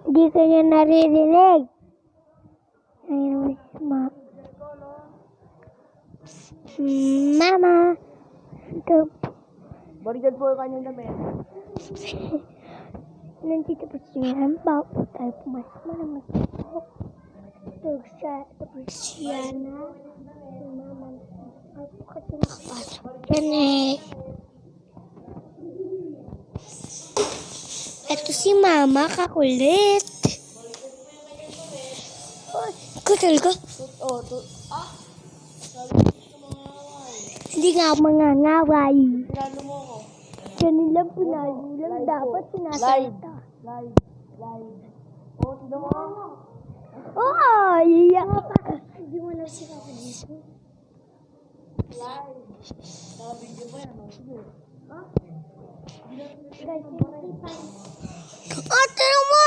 Hindi ka niya naririnig. Ayun, Mama. Ito. Barigan po yung kanyang damit. Nandito po siya. Halimbawa po tayo pumasok mo naman po. Ito po siya na. Si Mama. Ako kasi nakapasok. Yan eh. Ito si Mama, kakulit. Ikaw talaga? Hindi nga ako mangangaway. Pinalo mo ako. Ganun lang, pinalo lang. Dapat sinasalita. Live. Oo, sino mo ako? Oo, iiyak ka. Hindi mo lang si Papa Jesus. Live. Naka-video ba yan? Sige. Ate naman!